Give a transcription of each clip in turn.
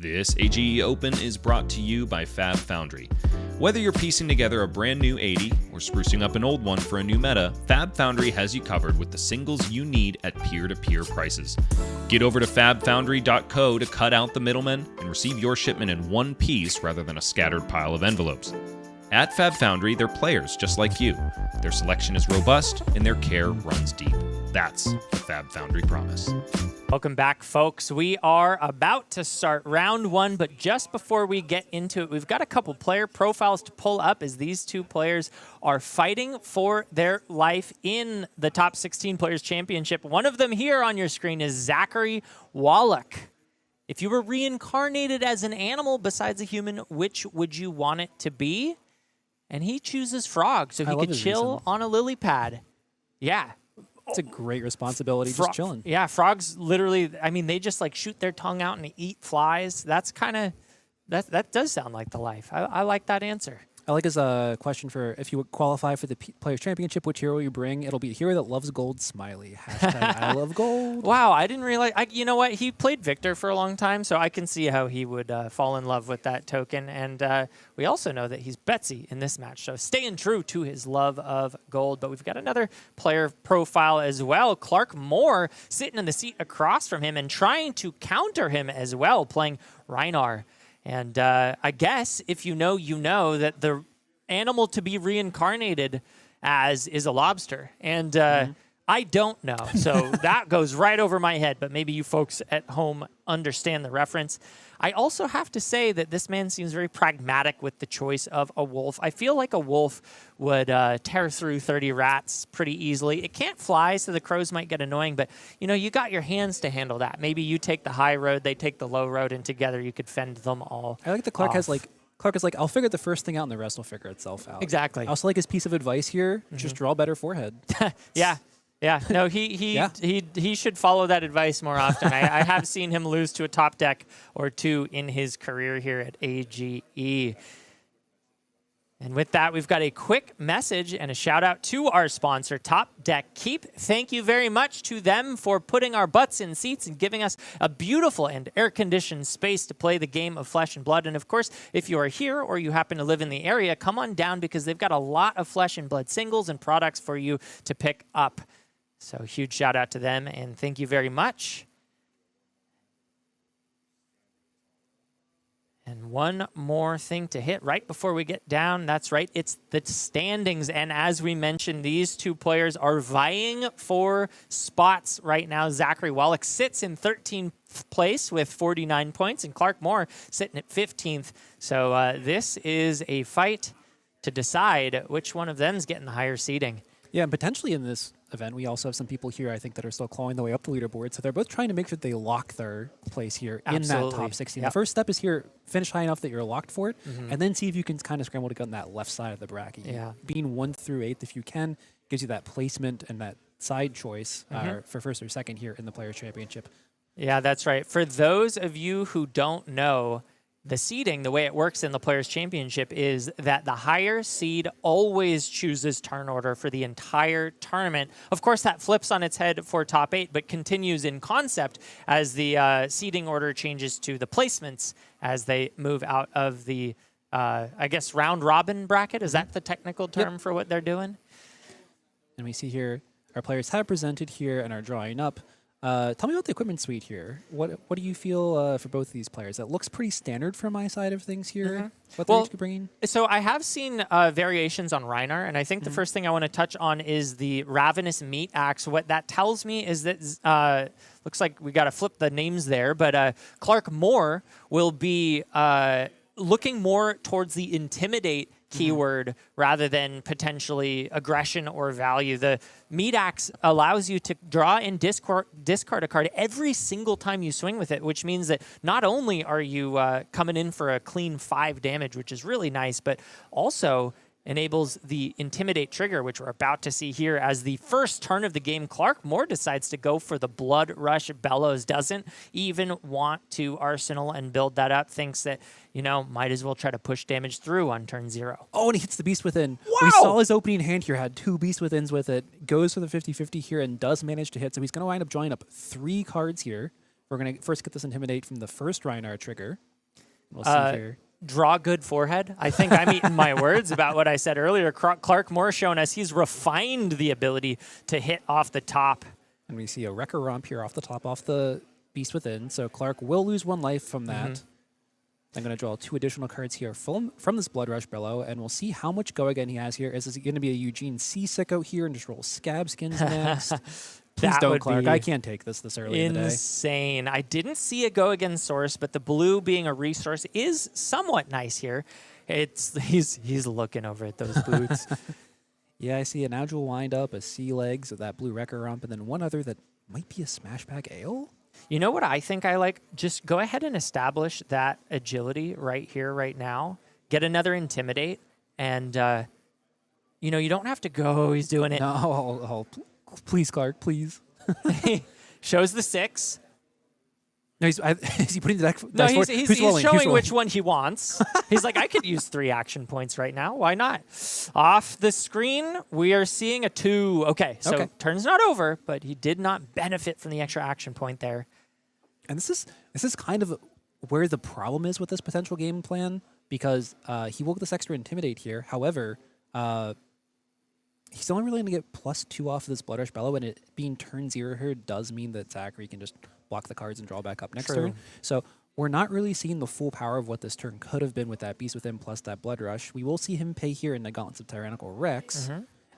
This AGE Open is brought to you by Fab Foundry. Whether you're piecing together a brand new 80 or sprucing up an old one for a new meta, Fab Foundry has you covered with the singles you need at peer-to-peer prices. Get over to fabfoundry.co to cut out the middlemen and receive your shipment in one piece rather than a scattered pile of envelopes. At Fab Foundry, they're players just like you. Their selection is robust and their care runs deep. That's the Fab Foundry promise. Welcome back, folks. We are about to start round one, but just before we get into it, we've got a couple player profiles to pull up as these two players are fighting for their life in the Top 16 Players Championship. One of them here on your screen is Zachary Wallach. If you were reincarnated as an animal besides a human, which would you want it to be? And he chooses frog, so he could chill on a lily pad. Yeah. It's a great responsibility, just chilling. Yeah, frogs literally, I mean, they just like shoot their tongue out and eat flies. That's kind of, that does sound like the life. I like that answer. I like his question for if you would qualify for the Players' Championship, which hero you bring. It'll be a hero that loves gold, smiley. Hashtag I love gold. Wow, I didn't realize. You know what? He played Victor for a long time, so I can see how he would fall in love with that token. And we also know that he's Betsy in this match, so staying true to his love of gold. But we've got another player profile as well. Clark Moore sitting in the seat across from him and trying to counter him as well, playing Rhinar. And I guess if you know that the animal to be reincarnated as is a lobster. And I don't know. So that goes right over my head. But maybe you folks at home understand the reference. I also have to say that this man seems very pragmatic with the choice of a wolf. I feel like a wolf would tear through 30 rats pretty easily. It can't fly, so the crows might get annoying, but you got your hands to handle that. Maybe you take the high road, they take the low road, and together you could fend them all. I like that Clark is like, I'll figure the first thing out and the rest will figure itself out. Exactly. I also like his piece of advice here, just draw better forehead. Yeah. Yeah, no, he should follow that advice more often. I have seen him lose to a top deck or two in his career here at AGE. And with that, we've got a quick message and a shout out to our sponsor, Top Deck Keep. Thank you very much to them for putting our butts in seats and giving us a beautiful and air-conditioned space to play the game of Flesh and Blood. And of course, if you are here or you happen to live in the area, come on down because they've got a lot of Flesh and Blood singles and products for you to pick up. So huge shout out to them, and thank you very much. And one more thing to hit right before we get down. That's right, it's the standings. And as we mentioned, these two players are vying for spots right now. Zachary Wallach sits in 13th place with 49 points, and Clark Moore sitting at 15th. So this is a fight to decide which one of them is getting the higher seeding. Yeah, and potentially in this event, we also have some people here, I think, that are still clawing their way up the leaderboard. So they're both trying to make sure they lock their place here in that top 16. Yep. The first step is here, finish high enough that you're locked for it, and then see if you can kind of scramble to get on that left side of the bracket. Yeah. Being 1 through 8th, if you can, gives you that placement and that side choice for first or second here in the Players' Championship. Yeah, that's right. For those of you who don't know, the seeding, the way it works in the Players' Championship is that the higher seed always chooses turn order for the entire tournament. Of course, that flips on its head for top 8, but continues in concept as the seeding order changes to the placements as they move out of the, I guess, round-robin bracket. Is that the technical term for what they're doing? And we see here our players have presented here and are drawing up. Tell me about the equipment suite here. What do you feel for both of these players? That looks pretty standard from my side of things here. What they're each bringing? So I have seen variations on Rhinar, and I think the first thing I want to touch on is the Ravenous Meat Axe. What that tells me is that looks like we got to flip the names there, but Clark Moore will be looking more towards the Intimidate keyword rather than potentially aggression or value. The Meat Axe allows you to draw and discard a card every single time you swing with it, which means that not only are you coming in for a clean 5 damage, which is really nice, but also enables the Intimidate trigger, which we're about to see here as the first turn of the game. Clark Moore decides to go for the Blood Rush Bellows, doesn't even want to Arsenal and build that up, thinks that, might as well try to push damage through on turn 0. Oh, and he hits the Beast Within. Wow! We saw his opening hand here, had 2 Beast Withins with it, goes for the 50-50 here and does manage to hit, so he's going to wind up drawing up 3 cards here. We're going to first get this Intimidate from the first Rhinar trigger. We'll see here. Draw good forehead. I think I'm eating my words about what I said earlier. Clark Moore showing us he's refined the ability to hit off the top. And we see a Wrecker Romp here off the top, off the Beast Within. So Clark will lose 1 life from that. I'm going to draw 2 additional cards here from this Blood Rush below, and we'll see how much Go Again he has here. Is it going to be a Eugene Seasick out here and just roll Scab Skins next? Please don't, Clark. I can't take this early in the day. Insane. I didn't see a Go Again source, but the blue being a resource is somewhat nice here. He's looking over at those boots. Yeah, I see an Agile Windup, a Sea Legs of that blue Wrecker Rump, and then one other that might be a Smashback Ale. You know what I think I like? Just go ahead and establish that agility right here, right now. Get another Intimidate, and you don't have to go. He's doing it. No, please, Clark, please. Shows the 6. No, is he putting the deck? No, he's showing which one he wants. He's like, I could use 3 action points right now. Why not? Off the screen, we are seeing a 2. Okay, so turn's not over, but he did not benefit from the extra action point there. And this is kind of where the problem is with this potential game plan, because he will get this extra Intimidate here. However, he's only really going to get +2 off of this Blood Rush Bellow, and it being turn 0 here does mean that Zachary can just block the cards and draw back up next turn. So we're not really seeing the full power of what this turn could have been with that Beast Within plus that Blood Rush. We will see him pay here in the Gauntlets of Tyrannical Rex,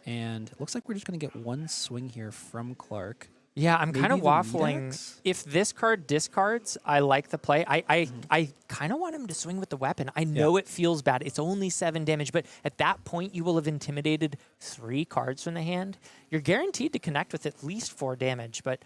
and it looks like we're just going to get 1 swing here from Clark. Yeah, I'm kind of waffling. If this card discards, I like the play. I kind of want him to swing with the weapon. I know it feels bad. It's only 7 damage, but at that point, you will have intimidated 3 cards from the hand. You're guaranteed to connect with at least 4 damage, but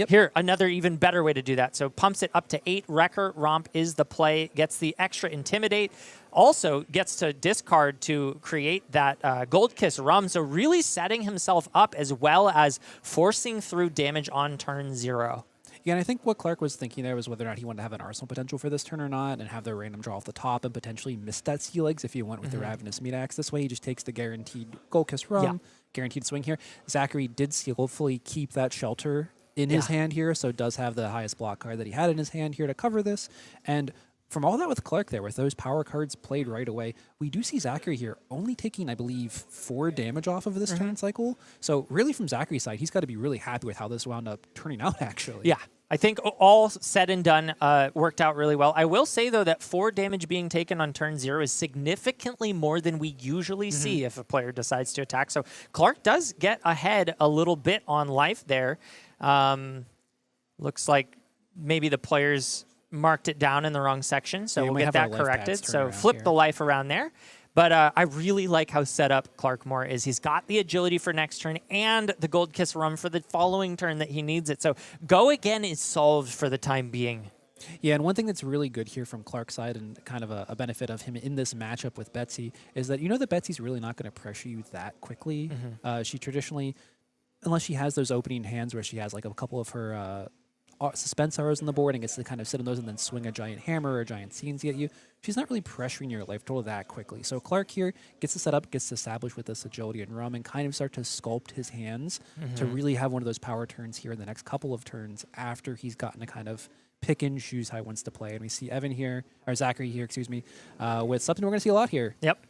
here, another even better way to do that. So pumps it up to 8. Wrecker Romp is the play, gets the extra Intimidate, also gets to discard to create that Gold Kiss Rum, so really setting himself up as well as forcing through damage on turn 0. Yeah, and I think what Clark was thinking there was whether or not he wanted to have an arsenal potential for this turn or not, and have the random draw off the top and potentially miss that Sea Legs if he went with the Ravenous Meat Axe. This way he just takes the guaranteed Gold Kiss Rum, guaranteed swing here. Zachary did skillfully keep that Shelter in his hand here, so does have the highest block card that he had in his hand here to cover this. And from all that with Clark there, with those power cards played right away, we do see Zachary here only taking, I believe, 4 damage off of this turn cycle. So really from Zachary's side, he's got to be really happy with how this wound up turning out, actually. Yeah, I think all said and done worked out really well. I will say, though, that 4 damage being taken on turn 0 is significantly more than we usually see if a player decides to attack. So Clark does get ahead a little bit on life there. Looks like maybe the players marked it down in the wrong section, so we'll get that corrected. So flip the life around there. But I really like how set up Clark Moore is. He's got the agility for next turn and the Gold Kiss Rum for the following turn that he needs it. So Go Again is solved for the time being. Yeah, and one thing that's really good here from Clark's side and kind of a benefit of him in this matchup with Betsy is that that Betsy's really not going to pressure you that quickly. She traditionally, unless she has those opening hands where she has like a couple of her suspense arrows on the board and gets to kind of sit on those and then swing a giant hammer or a giant scenes at you, she's not really pressuring your life total that quickly. So Clark here gets to set up, gets to establish with this agility and rum and kind of start to sculpt his hands to really have one of those power turns here in the next couple of turns after he's gotten to kind of pick and choose how he wants to play. And we see Zachary here, with something we're going to see a lot here. Yep.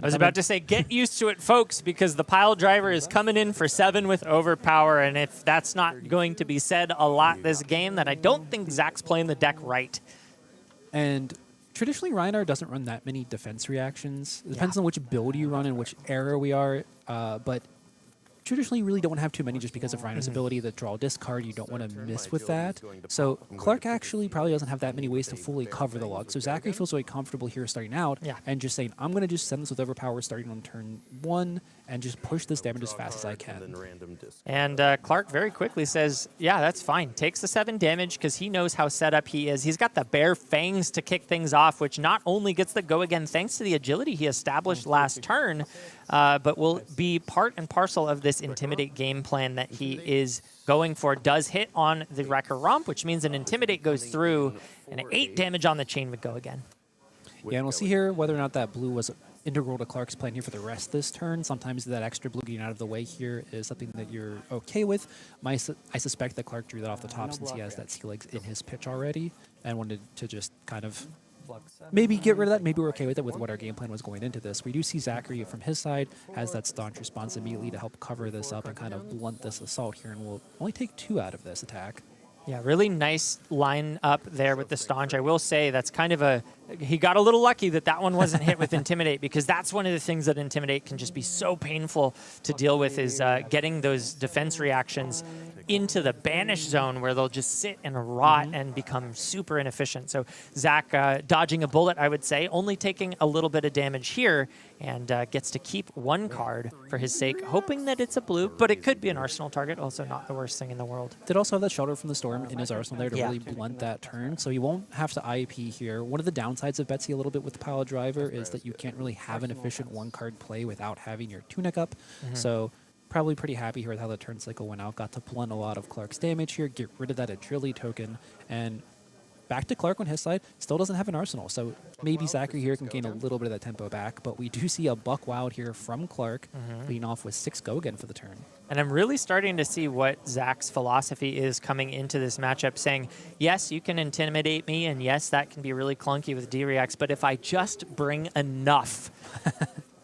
I was about to say, get used to it, folks, because the pile driver is coming in for 7 with overpower, and if that's not going to be said a lot this game, then I don't think Zach's playing the deck right. And traditionally, Rhinar doesn't run that many defense reactions. It depends on which build you run and which era we are, but traditionally you really don't have too many just because of Rhinar's ability to draw discard. You don't want to miss with that. So Clark actually probably doesn't have that many ways to fully cover the log. So Zachary feels really comfortable here starting out and just saying, I'm going to just send this with overpower starting on turn 1 and just push this damage as fast as I can. And Clark very quickly says, yeah, that's fine. Takes the 7 damage because he knows how set up he is. He's got the bare fangs to kick things off, which not only gets the Go Again thanks to the agility he established last turn, but will be part and parcel of this Intimidate game plan that he is going for. Does hit on the Wrecker Romp, which means an Intimidate goes through, and an 8 damage on the chain would Go Again. Yeah, and we'll see here whether or not that blue was integral to Clark's plan here for the rest of this turn. Sometimes that extra blue getting out of the way here is something that you're okay with. I suspect that Clark drew that off the top since he has that Sea Legs in his pitch already and wanted to just kind of maybe get rid of that. Maybe we're okay with it with what our game plan was going into this. We do see Zachary from his side has that staunch response immediately to help cover this up and kind of blunt this assault here, and we'll only take 2 out of this attack. Yeah, really nice line up there with the staunch. I will say that's kind of he got a little lucky that one wasn't hit with Intimidate, because that's one of the things that Intimidate can just be so painful to deal with, is getting those defense reactions into the banish zone where they'll just sit and rot and become super inefficient. So Zach dodging a bullet, I would say, only taking a little bit of damage here, and gets to keep 1 card for his sake, hoping that it's a blue, but it could be an Arsenal target, also not the worst thing in the world. Did also have that Shelter from the Storm in his arsenal there to really blunt that turn, so he won't have to IEP here. One of the downsides of Betsy a little bit with the Pile Driver is that you can't really have an efficient 1-card play without having your Tunic up, so probably pretty happy here with how the turn cycle went out. Got to blunt a lot of Clark's damage here, get rid of that Agility token, and back to Clark on his side. Still doesn't have an Arsenal, so maybe Zachary here can gain a little bit of that tempo back, but we do see a Buck Wild here from Clark, leading off with 6 go again for the turn. And I'm really starting to see what Zach's philosophy is coming into this matchup, saying, yes, you can intimidate me, and yes, that can be really clunky with D-Reacts, but if I just bring enough,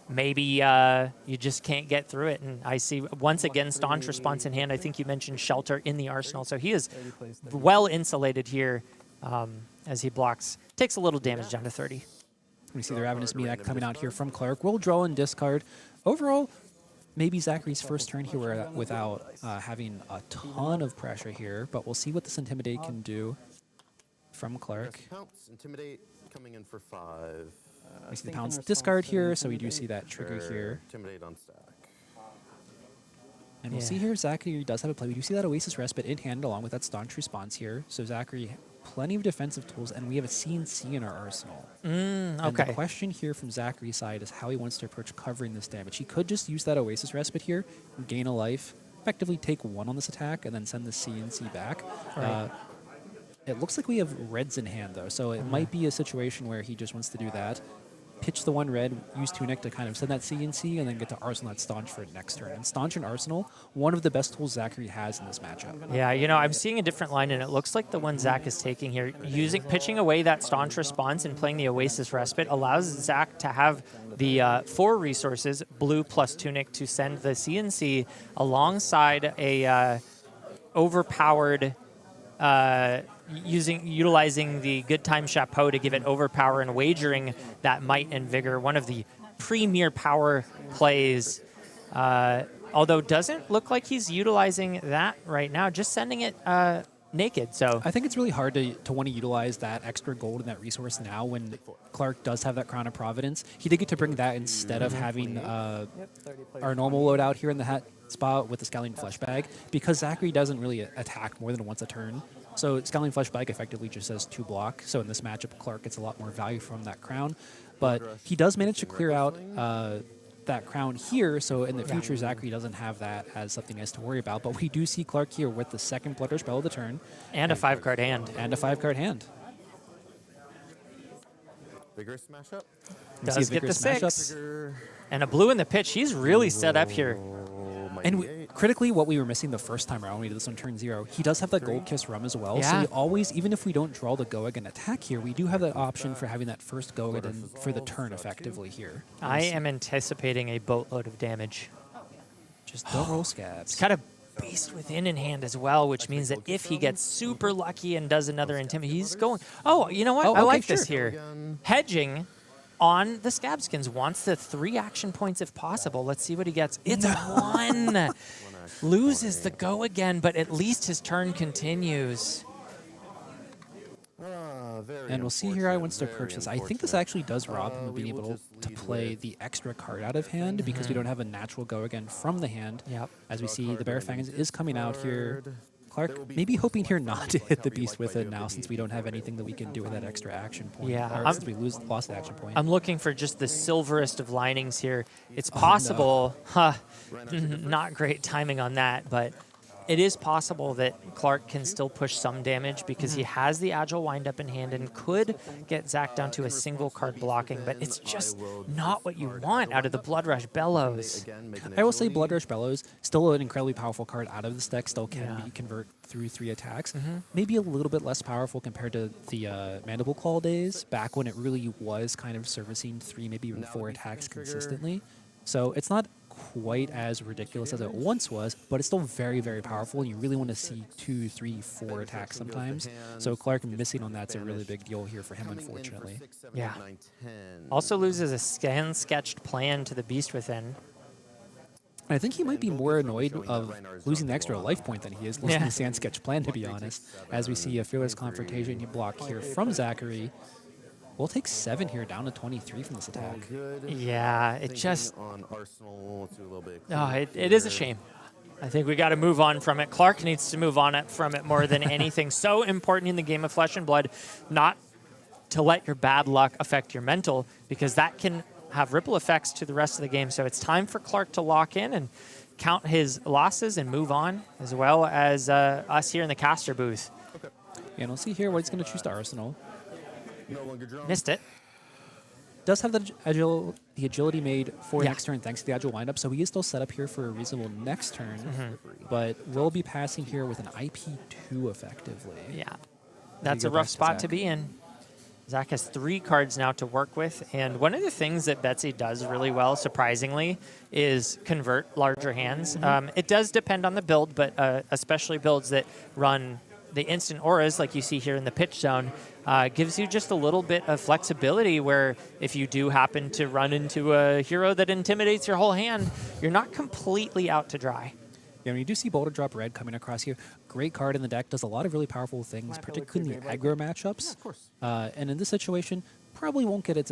maybe you just can't get through it. And I see, once again, staunch response in hand. I think you mentioned Shelter in the arsenal, so he is well insulated here as he blocks. Takes a little damage down to 30. We see the Ravenous Medak coming out here from Clark. We'll draw and discard. Overall, maybe Zachary's first turn here without having a ton of pressure here, but we'll see what this Intimidate can do from Clark. Intimidate coming in for 5. We see the Pounce discard here, so we do see that trigger here. Intimidate on stack. And we'll see here Zachary does have a play. We do see that Oasis Respite in hand along with that staunch response here. So Zachary, plenty of defensive tools, and we have a CNC in our arsenal. Okay. And the question here from Zachary's side is how he wants to approach covering this damage. He could just use that Oasis Respite here, gain a life, effectively take 1 on this attack, and then send the CNC back. Right. It looks like we have reds in hand, though, so it might be a situation where he just wants to do that. Pitch the 1 red, use Tunic to kind of send that CNC, and then get to Arsenal that Staunch for next turn. And Staunch and Arsenal, one of the best tools Zachary has in this matchup. Yeah, you know, I'm seeing a different line, and it looks like the one Zach is taking here, pitching away that Staunch response and playing the Oasis Respite, allows Zach to have the 4 resources, blue plus Tunic, to send the CNC alongside a overpowered utilizing the Good Time Chapeau to give it overpower and wagering that Might and Vigor, one of the premier power plays. Although doesn't look like he's utilizing that right now, just sending it naked. So I think it's really hard to want to utilize that extra gold and that resource now when Clark does have that Crown of Providence. He did get to bring that instead of having our normal loadout here in the hat spot with the Scowling Flesh Bag, because Zachary doesn't really attack more than once a turn. So Scowling Flesh Bag effectively just says 2 block. So in this matchup, Clark gets a lot more value from that crown. But he does manage to clear out that crown here, so in the future, Zachary doesn't have that as something he has to worry about. But we do see Clark here with the second Blood Rush Spell of the turn. And a 5-card hand. And a 5-card hand. Vigorous smash up. Does get the 6. And a blue in the pitch. He's really set up here. And critically, what we were missing the first time around when we did this on turn 0, he does have that Gold Kiss Rum as well. Yeah. So we always, even if we don't draw the go again attack here, we do have that option for having that first go again for the turn effectively here. I am anticipating a boatload of damage. Just don't roll Scabs. It's got a Beast Within in hand as well, which means that if he gets super lucky and does another Intimidate, he's going... Oh, you know what? I like this here. Hedging on the Scabskins, wants the 3 action points if possible. Let's see what he gets. It's 1. Loses the go again, but at least his turn continues. And we'll see here how he wants to approach this. I think this actually does rob him of being able to play the extra card out of hand because we don't have a natural go again from the hand. Yep. As we see, the Bear Fangs is coming out here. Clark maybe hoping here not to hit the Beast with it now since we don't have anything that we can do with that extra action point. Yeah, Or since we lost the action point. I'm looking for just the silverest of linings here. It's possible. Not great timing on that, but it is possible that Clark can still push some damage because he has the agile windup in hand and could get Zach down to a single card blocking, but it's just not what you want out of the Blood Rush Bellows. I will say Blood Rush Bellows, still an incredibly powerful card out of this deck, still can be convert through 3 attacks. Maybe a little bit less powerful compared to the Mandible Claw days, back when it really was kind of servicing 3, maybe even 4 attacks consistently. So it's not quite as ridiculous as it once was, but it's still very, very powerful, and you really want to see 2, 3, 4 attacks sometimes. So Clark missing on that's a really big deal here for him, unfortunately. Yeah. Also loses a scan-sketched plan to the Beast Within. I think he might be more annoyed of losing the extra life point than he is losing the Sand Sketch plan, to be honest. As we see a Fearless Confrontation block here from Zachary. We'll take 7 here, down to 23 from this attack. Yeah, it just... it is a shame. I think we got to move on from it. Clark needs to move on from it more than anything. So important in the game of Flesh and Blood not to let your bad luck affect your mental, because that can have ripple effects to the rest of the game. So it's time for Clark to lock in and count his losses and move on, as well as us here in the caster booth. And we'll see here what he's going to choose to Arsenal. Missed it. Does have the agility made for next turn thanks to the agile windup, so he is still set up here for a reasonable next turn, but will be passing here with an IP2 effectively. Yeah, that's a rough spot to be in. Zach has 3 cards now to work with, and one of the things that Betsy does really well, surprisingly, is convert larger hands. It does depend on the build, but especially builds that run the instant auras, like you see here in the pitch zone, gives you just a little bit of flexibility where if you do happen to run into a hero that intimidates your whole hand, you're not completely out to dry. Yeah, when you do see Boulder Drop Red coming across here, great card in the deck, does a lot of really powerful things, particularly in the aggro matchups. And in this situation, probably won't get its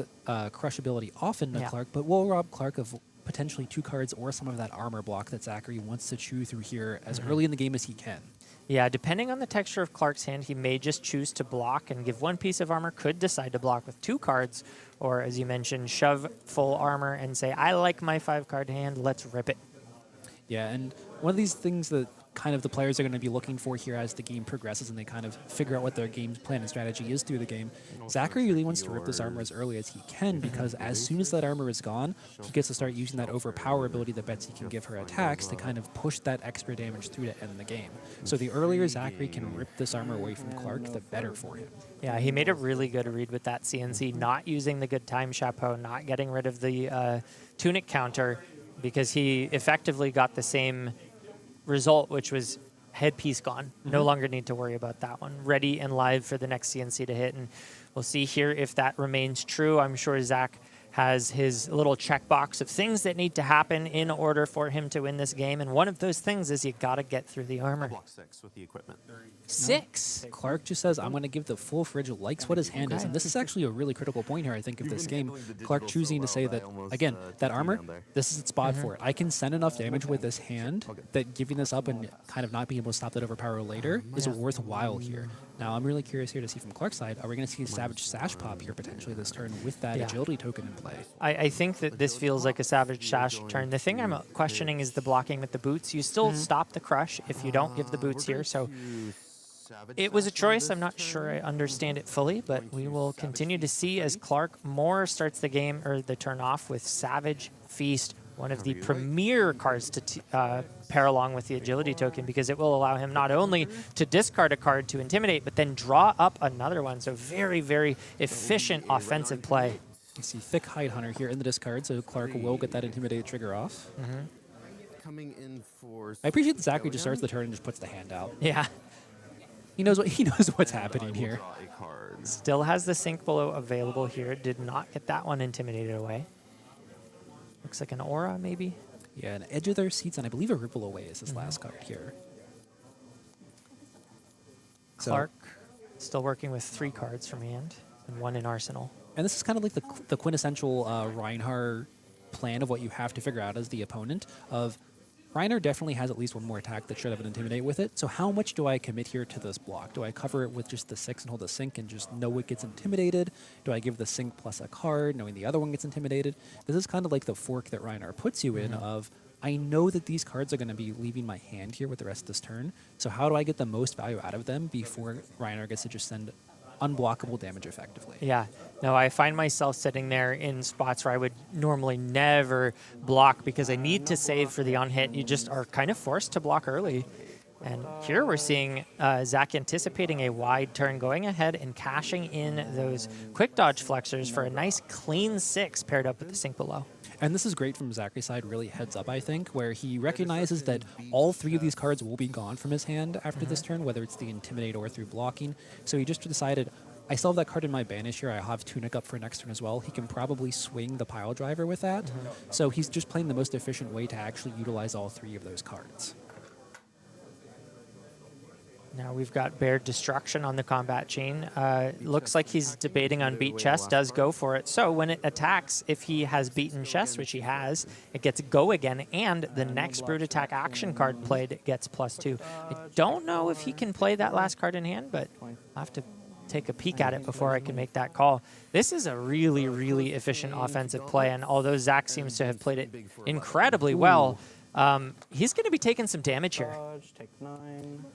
crush ability off into Clark, but will rob Clark of potentially 2 cards or some of that armor block that Zachary wants to chew through here as early in the game as he can. Yeah, depending on the texture of Clark's hand, he may just choose to block and give 1 piece of armor, could decide to block with 2 cards, or as you mentioned, shove full armor and say, I like my 5-card hand, let's rip it. Yeah, and one of these things that kind of the players are going to be looking for here as the game progresses and they kind of figure out what their game plan and strategy is through the game. Zachary really wants to rip this armor as early as he can, because as soon as that armor is gone, he gets to start using that overpower ability that Betsy can give her attacks to kind of push that extra damage through to end the game. So the earlier Zachary can rip this armor away from Clark, the better for him. Yeah, he made a really good read with that CNC, not using the good time chapeau, not getting rid of the tunic counter, because he effectively got the same result, which was headpiece gone. No longer need to worry about that one. Ready and live for the next CNC to hit, and we'll see here if that remains true. I'm sure Zach has his little checkbox of things that need to happen in order for him to win this game, and one of those things is you got to get through the armor. Block 6 with the equipment. 6. Clark just says, I'm going to give the full fridge, likes what his hand is. And this is actually a really critical point here, I think, of this game. Clark choosing to say that, again, that armor, this is its spot for it. I can send enough damage with this hand that giving this up and kind of not being able to stop that overpower later is worthwhile here. Now, I'm really curious here to see from Clark's side, are we going to see a Savage Sash pop here potentially this turn with that agility token in play? I think that this feels like a Savage Sash turn. The thing I'm questioning is the blocking with the boots. You still stop the crush if you don't give the boots here, so it was a choice. I'm not sure I understand it fully, but we will continue to see as Clark more starts the game, or the turn off, with Savage Feast, one of the premier cards to pair along with the agility token, because it will allow him not only to discard a card to intimidate, but then draw up another one. So very, very efficient offensive play. You see Thick Hide Hunter here in the discard, so Clark will get that Intimidate trigger off. Coming in for I appreciate that Zachary just starts the turn and just puts the hand out. Yeah. He knows what's happening here. Still has the Sink Below available here. Did not get that one intimidated away. Looks like an Aura, maybe? Yeah, an Edge of Their Seats, and I believe a Ripple Away is his last card here. Clark still working with 3 cards from hand and 1 in arsenal. And this is kind of like the quintessential Rhinar plan of what you have to figure out as the opponent. Of Rhinar definitely has at least 1 more attack that should have an Intimidate with it. So how much do I commit here to this block? Do I cover it with just the 6 and hold the Sink and just know it gets intimidated? Do I give the Sink plus a card, knowing the other one gets intimidated? This is kind of like the fork that Rhinar puts you in of, I know that these cards are going to be leaving my hand here with the rest of this turn, so how do I get the most value out of them before Rhinar gets to just send unblockable damage effectively? Yeah. No, I find myself sitting there in spots where I would normally never block because I need to save for the on-hit. You just are kind of forced to block early. And here we're seeing Zach anticipating a wide turn, going ahead and cashing in those quick dodge flexors for a nice clean 6 paired up with the sink below. And this is great from Zachary's side, really heads up, I think, where he recognizes that all 3 of these cards will be gone from his hand after this turn, whether it's the Intimidate or through blocking. So he just decided, I still have that card in my banish here. I have Tunic up for next turn as well. He can probably swing the pile driver with that. So he's just playing the most efficient way to actually utilize all 3 of those cards. Now we've got Bear Destruction on the combat chain. Looks like he's debating on Beat Chest, does go for it. So when it attacks, if he has Beaten Chest, which he has, it gets Go again, and the next Brute Attack action card played gets +2. I don't know if he can play that last card in hand, but I'll have to take a peek at it before I can make that call. This is a really, really efficient offensive play, and although Zach seems to have played it incredibly well, he's going to be taking some damage here. Take 9.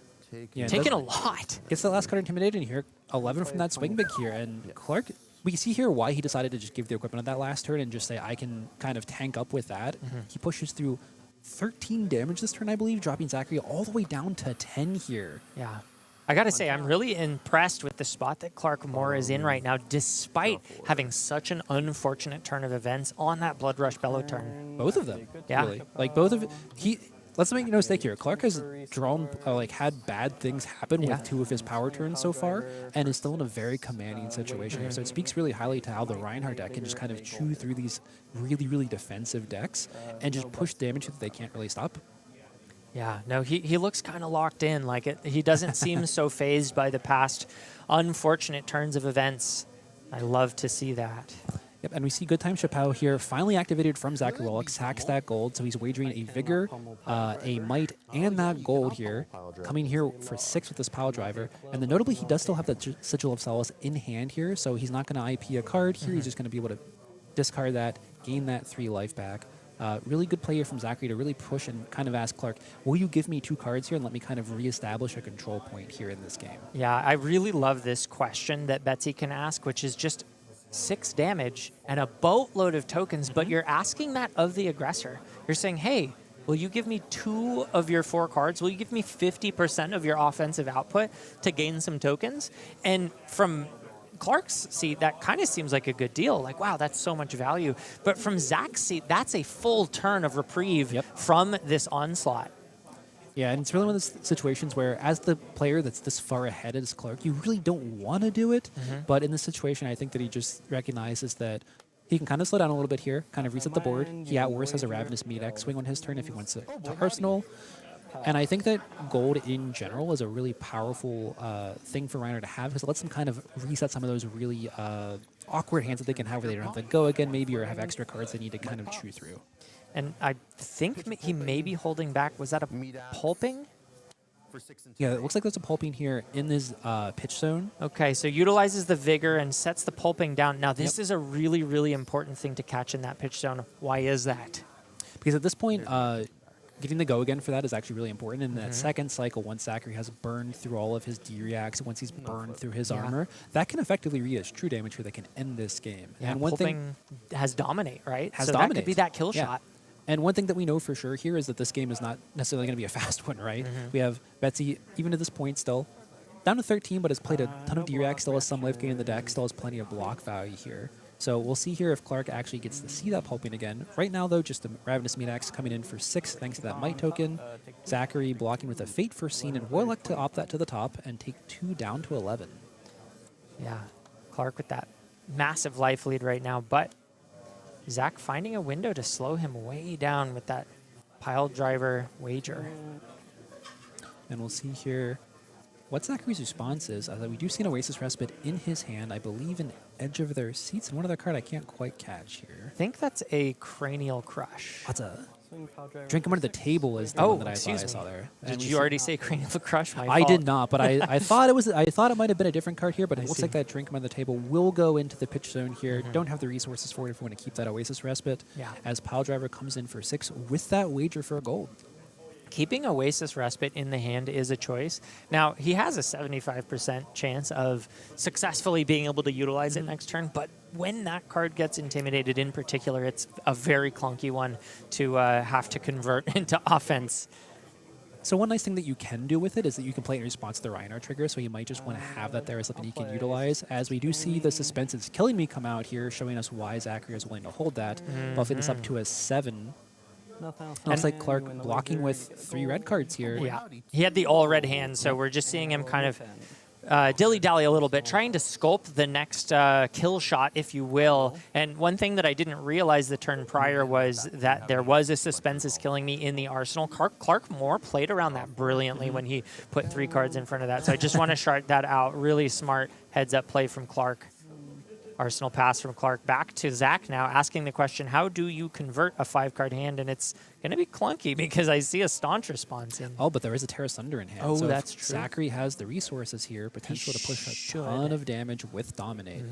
Yeah, Taking a lot. Gets the last card intimidated in here, 11 from that swing big here, and Clark, we see here why he decided to just give the equipment on that last turn and just say, I can kind of tank up with that. He pushes through 13 damage this turn, I believe, dropping Zachary all the way down to 10 here. Yeah. I got to say, I'm really impressed with the spot that Clark Moore is in right now, despite having such an unfortunate turn of events on that Blood Rush Bellow turn. Both of them, Yeah. really. Like, both of let's make no mistake here. Clark has drawn, had bad things happen with 2 of his power turns so far, and is still in a very commanding situation. So it speaks really highly to how the Rhinar deck can just kind of chew through these really, really defensive decks and just push damage that they can't really stop. Yeah, no, he looks kind of locked in. He doesn't seem so phased by the past unfortunate turns of events. I love to see that. Yep, and we see Good Time Chappelle here, finally activated from Zachary Wallach, sacks that gold, so he's wagering a Vigor, a Might, and that gold here, coming here for 6 with this pile driver. And then notably, he does still have that Sigil of Solace in hand here, so he's not going to IP a card here, he's just going to be able to discard that, gain that 3 life back. Really good play here from Zachary to really push and kind of ask Clark, will you give me 2 cards here and let me kind of reestablish a control point here in this game? Yeah, I really love this question that Betsy can ask, which is just 6 damage and a boatload of tokens, but you're asking that of the aggressor. You're saying, hey, will you give me 2 of your 4 cards? Will you give me 50% of your offensive output to gain some tokens? And from Clark's seat, that kind of seems like a good deal. Like, wow, that's so much value. But from Zach's seat, that's a full turn of reprieve from this onslaught. Yeah, and it's really one of those situations where, as the player that's this far ahead as Clark, you really don't want to do it. But in this situation, I think that he just recognizes that he can kind of slow down a little bit here, kind of reset the board. He at worst has a Ravenous Meat X swing on his turn if he wants to Arsenal. And I think that gold in general is a really powerful thing for Rhinar to have, because it lets them kind of reset some of those really awkward hands that they can have where they don't have to go again maybe, or have extra cards they need to kind of chew through. And I think he may be holding back. Was that a pulping? Yeah, it looks like there's a pulping here in this pitch zone. Okay, so utilizes the Vigor and sets the pulping down. Now, this is a really, really important thing to catch in that pitch zone. Why is that? Because at this point, getting the go again for that is actually really important. In that second cycle, once Zachary has burned through all of his D-reacts, once he's burned through his armor, that can effectively read as true damage here that can end this game. Yeah, and one pulping has Dominate, right? Has so Dominate. That could be that kill shot. And one thing that we know for sure here is that this game is not necessarily going to be a fast one, right? We have Betsy, even to this point, still down to 13, but has played a ton of D-reacts, still has some life gain in the deck, still has plenty of block value here. So we'll see here if Clark actually gets to see that pulping again. Right now, though, just a Ravenous Meat Axe coming in for 6 thanks to that Might token. Zachary blocking with a Fate Foreseen, and Wallach to opt that to the top and take 2 down to 11. Yeah, Clark with that massive life lead right now, but Zach finding a window to slow him way down with that pile driver wager. And we'll see here what Zachary's response is. We do see an Oasis Respite in his hand. I believe an Edge of their Seats, and one other card I can't quite catch here. I think that's a Cranial Crush. That's a Drink him under the table is the one that I saw there. Did you already say Cranial Crush? My I fault. did not, but I thought it was. I thought it might have been a different card here, but it looks like that Drink him under the table will go into the pitch zone here. Don't have the resources for it if we want to keep that Oasis Respite. Yeah. As Pile Driver comes in for 6 with that wager for a gold. Keeping Oasis Respite in the hand is a choice. Now, he has a 75% chance of successfully being able to utilize it next turn, but when that card gets intimidated in particular, it's a very clunky one to have to convert into offense. So one nice thing that you can do with it is that you can play it in response to the Rhinar trigger, so you might just want to have that there as something you can utilize, as we do see the Suspense is Killing Me come out here, showing us why Zachary is willing to hold that, buffing this up to a 7. Looks like Clark blocking with 3 red cards here. Yeah, he had the all red hand, so we're just seeing him kind of dilly-dally a little bit, trying to sculpt the next kill shot, if you will. And one thing that I didn't realize the turn prior was that there was a Suspense is Killing Me in the arsenal. Clark Moore played around that brilliantly when he put 3 cards in front of that. So I just want to shout that out. Really smart heads-up play from Clark. Arsenal pass from Clark. Back to Zach now, asking the question, how do you convert a 5-card hand? And it's going to be clunky because I see a staunch response in. Oh, but there is a Terra Sunder in hand. Oh, so that's if true. Zachary has the resources here, potential to push a ton of damage with Dominate.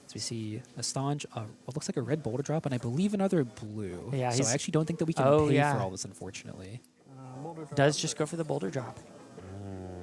So we see a staunch, what looks like a red boulder drop, and I believe another blue. Yeah, so I actually don't think that we can pay for all this, unfortunately. Does just go for the boulder drop.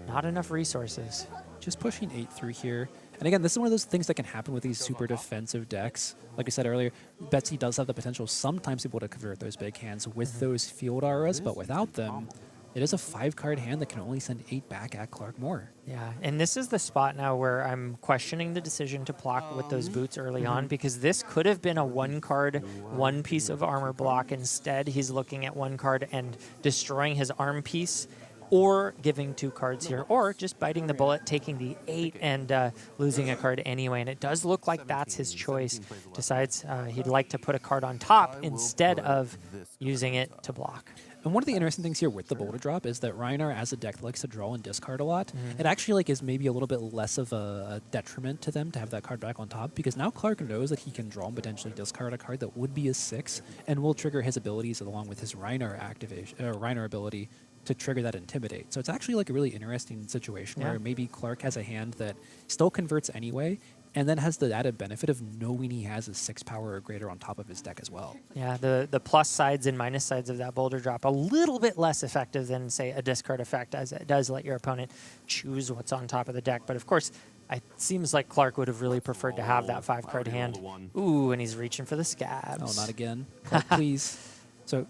Not enough resources. Just pushing 8 through here. And again, this is one of those things that can happen with these super defensive decks. Like I said earlier, Betsy does have the potential sometimes to be able to convert those big hands with those field auras, but without them, it is a 5-card hand that can only send 8 back at Clark Moore. Yeah, and this is the spot now where I'm questioning the decision to block with those boots early on, because this could have been a 1-card, 1 piece of armor block. Instead, he's looking at 1 card and destroying his arm piece, or giving 2 cards here, or just biting the bullet, taking the 8 and losing a card anyway. And it does look like that's his choice. Decides he'd like to put a card on top instead of using it to block. And one of the interesting things here with the boulder drop is that Rhinar, as a deck, likes to draw and discard a lot. It actually is maybe a little bit less of a detriment to them to have that card back on top, because now Clark knows that he can draw and potentially discard a card that would be a 6 and will trigger his abilities along with his Rhinar activation, Rhinar ability to trigger that Intimidate. So it's actually like a really interesting situation where maybe Clark has a hand that still converts anyway, and then has the added benefit of knowing he has a 6 power or greater on top of his deck as well. Yeah, the plus sides and minus sides of that boulder drop a little bit less effective than, say, a discard effect, as it does let your opponent choose what's on top of the deck. But of course, it seems like Clark would have really preferred to have that 5-card hand. Ooh, and he's reaching for the scabs. Oh, not again. Clark, please. So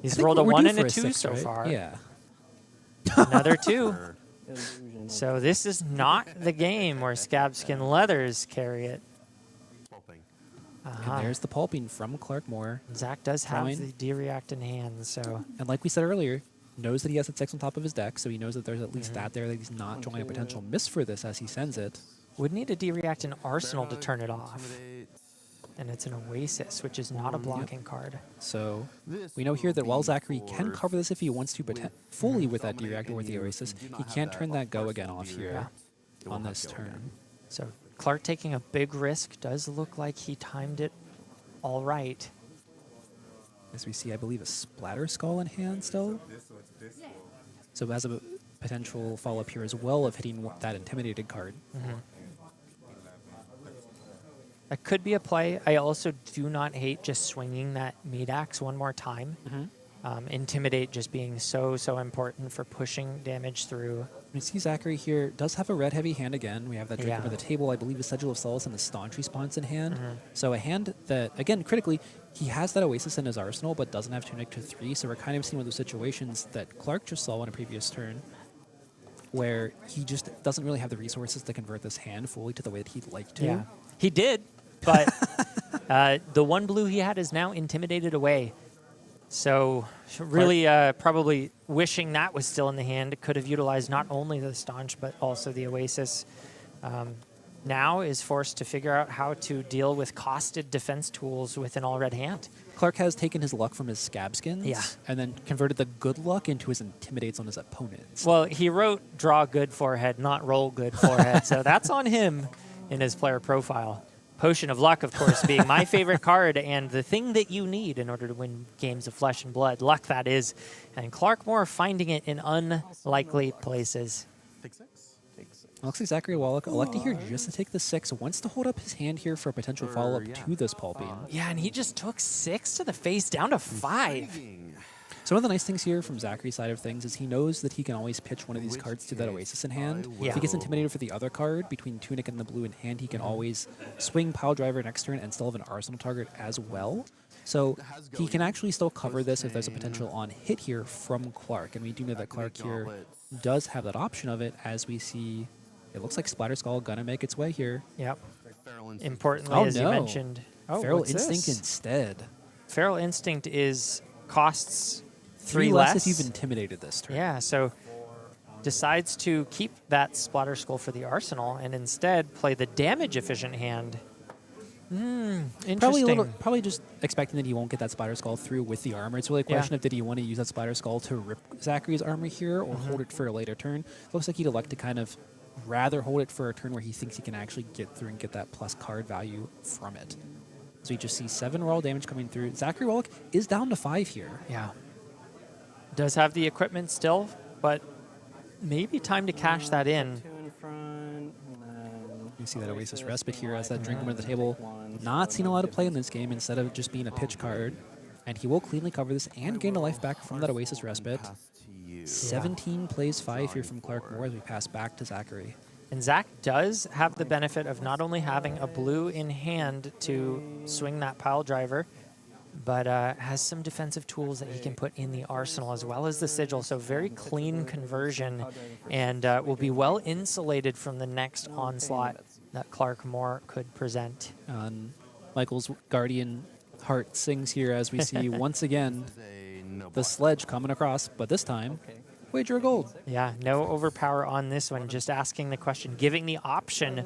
he's rolled a 1 and a 2 6, so right? far. Yeah. Another 2. So this is not the game where Scabskin Leathers carry it. And there's the pulping from Clark Moore. Zach does have the D-React in hand, so... And like we said earlier, knows that he has that 6 on top of his deck, so he knows that there's at least that there, that he's not drawing a potential miss for this as he sends it. Would need a D-React in Arsenal to turn it off. And it's an Oasis, which is not a blocking card. So we know here that while Zachary can cover this if he wants to, but fully with that D-React or with the Oasis, he can't turn that go again off here on this turn. So Clark taking a big risk. Does look like he timed it all right. As we see, I believe, a Splatter Skull in hand still. So has a potential follow-up here as well of hitting that Intimidated card. That could be a play. I also do not hate just swinging that meat axe one more time. Intimidate just being so important for pushing damage through. We see Zachary here does have a red heavy hand again. We have that drink over the table. I believe a Sigil of Solace and the Staunch response in hand. So a hand that, again, critically, he has that Oasis in his arsenal, but doesn't have Tunic to 3. So we're kind of seeing one of those situations that Clark just saw on a previous turn, where he just doesn't really have the resources to convert this hand fully to the way that he'd like to. Yeah, he did, but the 1 blue he had is now intimidated away. So really probably wishing that was still in the hand. Could have utilized not only the Staunch, but also the Oasis. Now is forced to figure out how to deal with costed defense tools with an all-red hand. Clark has taken his luck from his Scabskins and then converted the good luck into his Intimidates on his opponents. Well, he wrote draw good forehead, not roll good forehead. So that's on him in his player profile. Potion of Luck, of course, being my favorite card and the thing that you need in order to win games of Flesh and Blood. Luck, that is. And Clark Moore finding it in unlikely places. Take 6. Looks like Zachary Wallach elected here just to take the 6, wants to hold up his hand here for a potential follow-up to this pulping. Yeah, and he just took 6 to the face, down to 5. Intriguing. So one of the nice things here from Zachary's side of things is he knows that he can always pitch one of these cards to that Oasis in hand. If he gets intimidated for the other card, between Tunic and the blue in hand, he can always swing Pile Driver next turn and still have an Arsenal target as well. So he can actually still cover this if there's a potential on hit here from Clark. And we do know that Clark here does have that option of it, as we see it looks like Splatter Skull gonna make its way here. Yep. Feral Instinct. Importantly, as you mentioned. Feral what's Instinct this? instead. Feral Instinct is costs 3 less less. if you've intimidated this turn. Yeah, so decides to keep that Splatter Skull for the arsenal and instead play the damage-efficient hand. Interesting. Probably just expecting that he won't get that Spider Skull through with the armor. It's really a question of did he want to use that Spider Skull to rip Zachary's armor here or hold it for a later turn. Looks like he'd elect to kind of rather hold it for a turn where he thinks he can actually get through and get that plus card value from it. So you just see 7 raw damage coming through. Zachary Wallach is down to 5 here. Yeah. Does have the equipment still, but maybe time to cash that in. 2 in front, and then You see that Oasis Respite here as that drink under the table. Not seen a lot of play in this game instead of just being a pitch card. And he will cleanly cover this and gain a life back from that Oasis Respite. Pass to you. 17 plays 5 here from Clark Moore as we pass back to Zachary. And Zach does have the benefit of not only having a blue in hand to swing that Pile Driver, but has some defensive tools that he can put in the arsenal as well as the sigil. So very clean conversion, and will be well insulated from the next onslaught that Clark Moore could present. Michael's guardian heart sings here as we see once again Say no the block. sledge coming across, but this time, wager a gold. Yeah, no overpower on this one, just asking the question, giving the option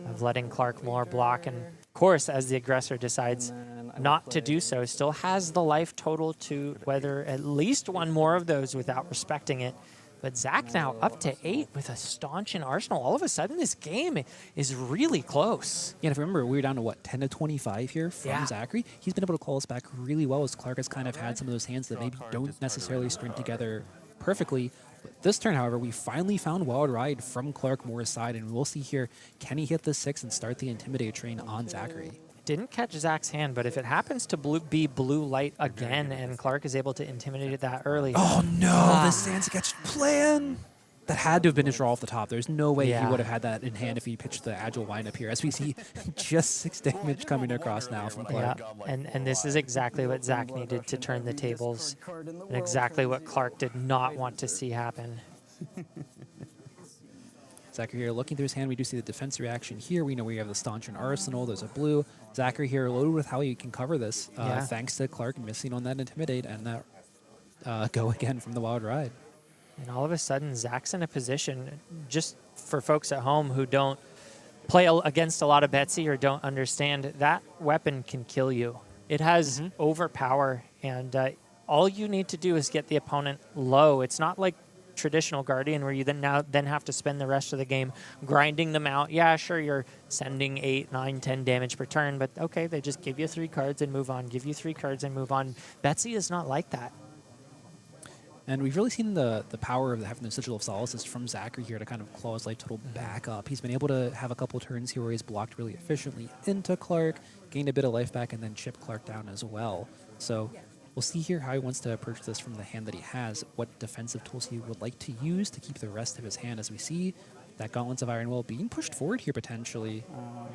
of letting Clark Moore block. And of course, as the aggressor decides not to do so, still has the life total to weather at least one more of those without respecting it. But Zach now up to 8 with a staunch in arsenal. All of a sudden, this game is really close. Yeah, and if you remember, we were down to, 10 to 25 here from Zachary. He's been able to call us back really well as Clark has kind of had some of those hands that maybe don't necessarily string together perfectly. But this turn, however, we finally found Wild Ride from Clark Moore's side, and we'll see here, can he hit the 6 and start the Intimidate train on Zachary? Didn't catch Zach's hand, but if it happens to be blue light again and Clark is able to intimidate it that early. Oh no, the Sans Sketch plan! That had to have been his draw off the top. There's no way he would have had that in hand if he pitched the Agile windup here. As we see just 6 damage coming across now from Clark. Yeah, and this is exactly what Zach needed to turn the tables, and exactly what Clark did not want to see happen. Zachary here looking through his hand. We do see the defense reaction here. We know we have the Staunch and Arsenal. There's a blue. Zachary here loaded with how he can cover this, thanks to Clark missing on that Intimidate and that go again from the Wild Ride. And all of a sudden, Zach's in a position, just for folks at home who don't play against a lot of Betsy or don't understand, that weapon can kill you. It has overpower, and all you need to do is get the opponent low. It's not like traditional Guardian where you then have to spend the rest of the game grinding them out. Yeah, sure, you're sending 8, 9, 10 damage per turn, but okay, they just give you 3 cards and move on, give you 3 cards and move on. Betsy is not like that. And we've really seen the power of having the Sigil of Solace from Zachary here to kind of claw his life total back up. He's been able to have a couple turns here where he's blocked really efficiently into Clark, gained a bit of life back, and then chipped Clark down as well. So we'll see here how he wants to approach this from the hand that he has, what defensive tools he would like to use to keep the rest of his hand, as we see that Gauntlets of Iron Will being pushed forward here potentially.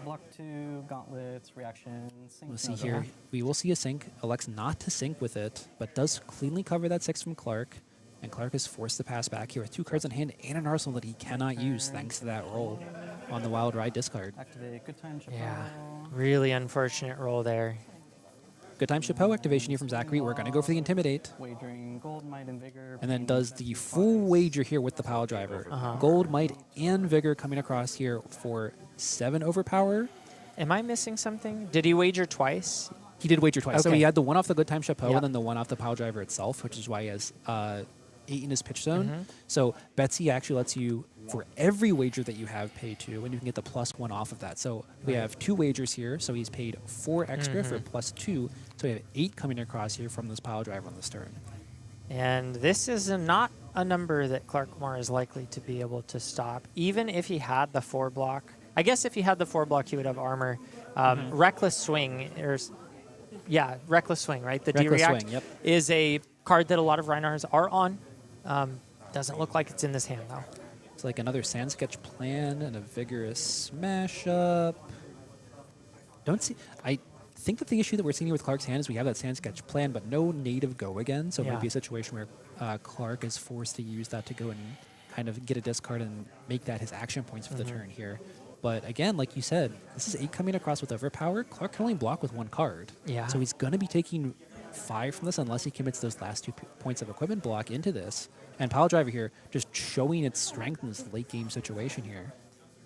Block 2, gauntlets, reaction, sync. We'll see here. We will see a sync. Elects not to sync with it, but does cleanly cover that 6 from Clark. And Clark is forced to pass back here with 2 cards in hand and an arsenal that he cannot use thanks to that roll on the Wild Ride discard. Activate good time, Chapeau. Yeah, really unfortunate roll there. Good time Chapeau activation here from Zachary. We're going to go for the Intimidate. Wagering gold, might, and vigor. And then does the full wager here with the Pile Driver. Gold, Might, and Vigor coming across here for 7 overpower. Am I missing something? Did he wager twice? He did wager twice. So Okay. he had the one off the Good Time Chapeau Yep. and then the one off the Pile Driver itself, which is why he has 8 in his pitch zone. So Betsy actually lets you, for every wager that you have, pay 2, and you can get the +1 off of that. So we have 2 wagers here, so he's paid 4 extra for +2. So we have 8 coming across here from this pile driver on this turn. And this is not a number that Clarkmore is likely to be able to stop, even if he had the 4 block. I guess if he had the 4 block, he would have armor. Reckless Swing, Reckless Swing, right? The Reckless D-React Swing, yep. is a card that a lot of Rhinars are on. Doesn't look like it's in this hand, though. It's like another Sand Sketch Plan and a Vigorous Smash Up. I think that the issue that we're seeing here with Clark's hand is we have that Sand Sketch Plan, but no native go again. So it might be a situation where Clark is forced to use that to go and kind of get a discard and make that his action points for the turn here. But again, like you said, this is 8 coming across with Overpower. Clark can only block with 1 card. Yeah. So he's going to be taking 5 from this unless he commits those last 2 points of equipment block into this. And Pile Driver here just showing its strength in this late game situation here.